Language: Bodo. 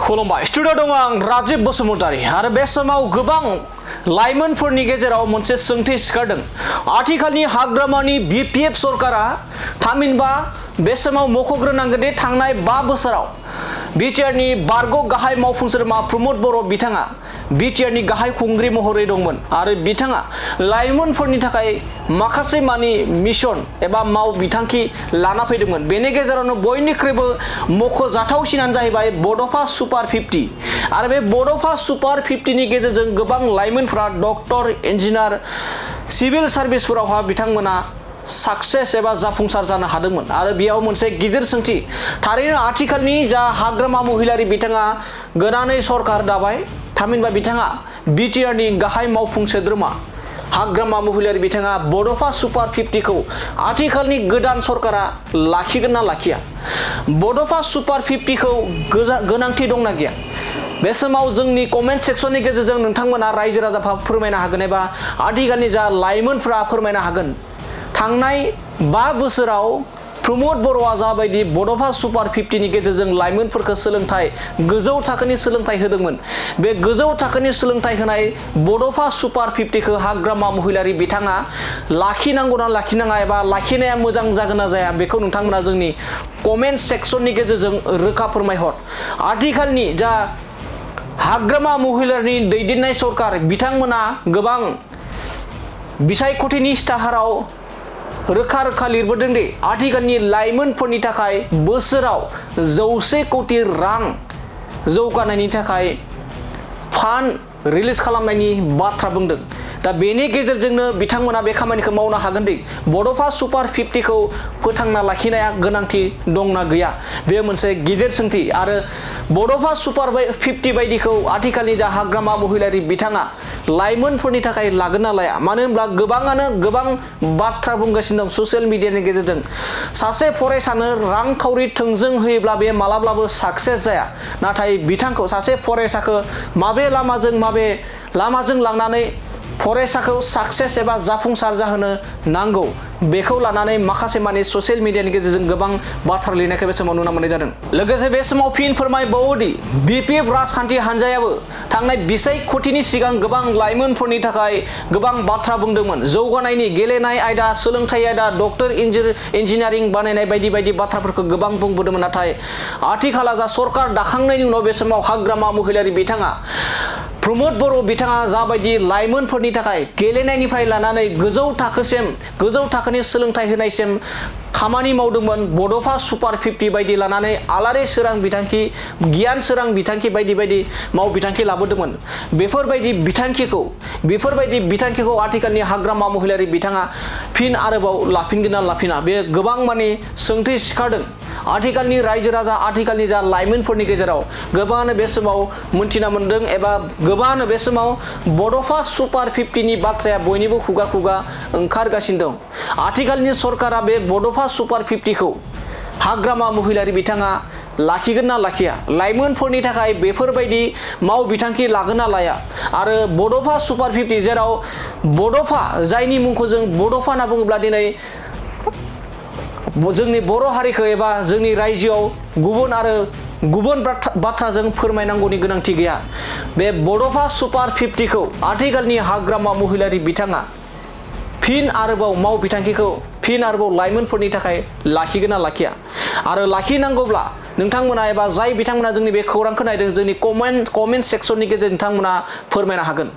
खुलुमबाय स्टुडिअ दं आं राजीब बसुमतारी आरो बे समाव गोबां लाइमोनफोरनि गेजेराव मोनसे सोंथि सिखारदों। आथिखालनि हाग्रामानि बिपिएफ सरकारा थामहिनबा बे समाव मख'ग्रोनांगोन दि थांनाय 5 बोसोराव बिटिआरनि बारग' गाहाय मावफुं सोद्रोमा प्रमद बर' बिथाङा बिटिआरनि गाहाय खुंगिरि महरै दंमोन आरो बिथाङा लाइमोनफोरनि थाखाय माखासे मानि मिशन एबा माव बिथांखि लाना फैदोंमोन। बेनि गेजेरावनो बयनिख्रुइबो मख'जाथावसिनानो जाहैबाय बड'फा सुपार 50 आरो बे बड'फा सुपार 50 नि गेजेरजों गोबां लाइमोनफोरा डक्टर इन्जिनियार सिभिल सार्भिसफोरावहा बिथांमोना सक्सेस एबा जाफुंसार जानो हादोंमोन आरो बेयाव मोनसे गिदिर सोंथि थारैनो आथिखालनि जा हाग्रामा महिलारि बिथाङा गोदानै सरकार दाबाय थामहिनबा बिथाङा बिटिआरनि गाहाय मावफुं सोद्रोमा हाग्रामा महिलारि बिथाङा बड'फा सुपार 50 खौ आथिखालनि गोदान सरकारा लाखिगोन ना लाखिया? बड'फा सुपार 50 खौ गोनांथि दंना गैया? बे समाव जोंनि कमेन्ट सेक्सननि गेजेरजों नोंथांमोना रायजो राजाफोरा फोरमायनो हागोन एबा आथिखालनि जा लाइमोनफोरा फोरमायनो हागोन। थांनाय 5 बोसोराव प्रमद बर'आ जाबायदि बड'फा सुपार 50 नि गेजेरजों लाइमोनफोरखौ सोलोंथाइ गोजौ थाखोनि सोलोंथाइ होदोंमोन। बे गोजौ थाखोनि सोलोंथाइ होनाय बड'फा सुपार 50 खौ हाग्रामा महिलारि बिथाङा लाखिनांगौ ना लाखिनाङा एबा लाखिनाया मोजां जागोन ना जाया बेखौ नोंथांमोना जोंनि कमेन्ट सेक्सननि गेजेरजों रोखा फोरमायहर। आथिखालनि जा हाग्रामा महिलारिनि दैदेननाय सरकार बिथांमोना गोबां बिसायख'थिनि इस्ताहाराव रोखा रोखा लिरबोदों दि आथिखालनि लाइमोनफोरनि थाखाय बोसोराव 100 कोटि रां जौगानायनि थाखाय फान्ड रिलिज खालामनायनि बाथ्रा बुंदों। दा बेनि गेजेरजोंनो बिथांमोना बे खामानिखौ मावनो हागोन दि बड'फा सुपार 50 खौ फोथांना लाखिनाया गोनांथि दंना गैया बे मोनसे गिदिर सोंथि आरो बड'फा सुपार 50 बायदिखौ आथिखालनि जा हाग्रामा महिलारि बिथाङा लाइमोनफोरनि थाखाय लागोन ना लाया? मानो होनब्ला गोबाङानो गोबां बाथ्रा बुंगासिनो दं ससियेल मिडियानि गेजेरजों सासे फरायसानो रांखावरि थोंजों होयोब्ला बे मालाब्लाबो साक्सेस जाया, नाथाय बिथांखौ सासे फरायसाखौ माबे लामाजों लांनानै फरायसाखौ सक्सेस एबा जाफुंसार जाहोनो नांगौ बेखौ लानानै माखासे माने ससियेल मिडियानि गेजेरजों गोबां बाथ्रा लिरनायखौ बे समाव नुनो मोननाय जादों। लोगोसे बे समाव फिन फोरमायबावोदि बिपिएफ राजखान्थि हान्जायाबो थांनाय बिसायख'थिनि सिगां गोबां लाइमोनफोरनि थाखाय गोबां बाथ्रा बुंदोंमोन। जौगानायनि गेलेनाय आयदा, सोलोंथाइ आयदा, डक्टर इन्जिनियारिं बानायनाय बायदि बायदि बाथ्राफोरखौ गोबां बुंबोदोंमोन। नाथाय आथिखालाव जा सरकार दाखांनायनि उनाव बे समाव हाग्रामा महिलारि बिथाङा प्रमद बर' बिथाङा जाबायदि लाइमोनफोरनि थाखाय गेलेनायनिफ्राय लानानै गोजौ थाखोनि सोलोंथाइ होनायसिम खामानि मावदोंमोन। बड'फा सुपार 50 बायदि लानानै आलारि सोरां बिथांखि, गियान सोरां बिथांखि बायदि बायदि माव बिथांखि लाबोदोंमोन। बेफोरबायदि बिथांखिखौ आथिखालनि हाग्रामा महिलारि बिथाङा फिन आरोबाव लाफिनगोन ना लाफिना बे गोबां माने सोंथि सिखारदों। आथिखालनि रायजो राजा आथिखालनि जा लाइमोनफोरनि गेजेराव गोबाङानो बे समाव मोनथिना मोनदों एबा गोबाङानो बे समाव बड'फा सुपार 50 नि बाथ्राया बयनिबो खुगा खुगा ओंखारगासिनो दं। आथिखालनि सरकारा बे बड'फा सुपार 50 खौ हाग्रामा महिलारि बिथाङा लाखिगोन ना लाखिया? लाइमोनफोरनि थाखाय बेफोरबायदि माव बिथांखि लागोन ना लाया? आरो बड'फा सुपार 50 जेराव बड'फा जायनि मुंखौ जों बड'फा होनना बुङोब्ला दिनै जोंनि बर' हारिखौ एबा जोंनि रायजोआव गुबुन बाथ्राजों फोरमायनांगौनि गोनांथि गैया। बे बड'फा सुपार 50 खौ आथिखालनि हाग्रामा महिलारि बिथाङा फिन आरोबाव माव बिथांखिखौ फिन आरोबाव लाइमोनफोरनि थाखाय लाखिगोन ना लाखिया? आरो लाखिनांगौब्ला नोंथांमोना एबा जाय बिथांमोना जोंनि बे खौरांखौ नायदों जोंनि कमेन्ट सेक्सननि गेजेरजों नोंथांमोना फोरमायनो हागोन।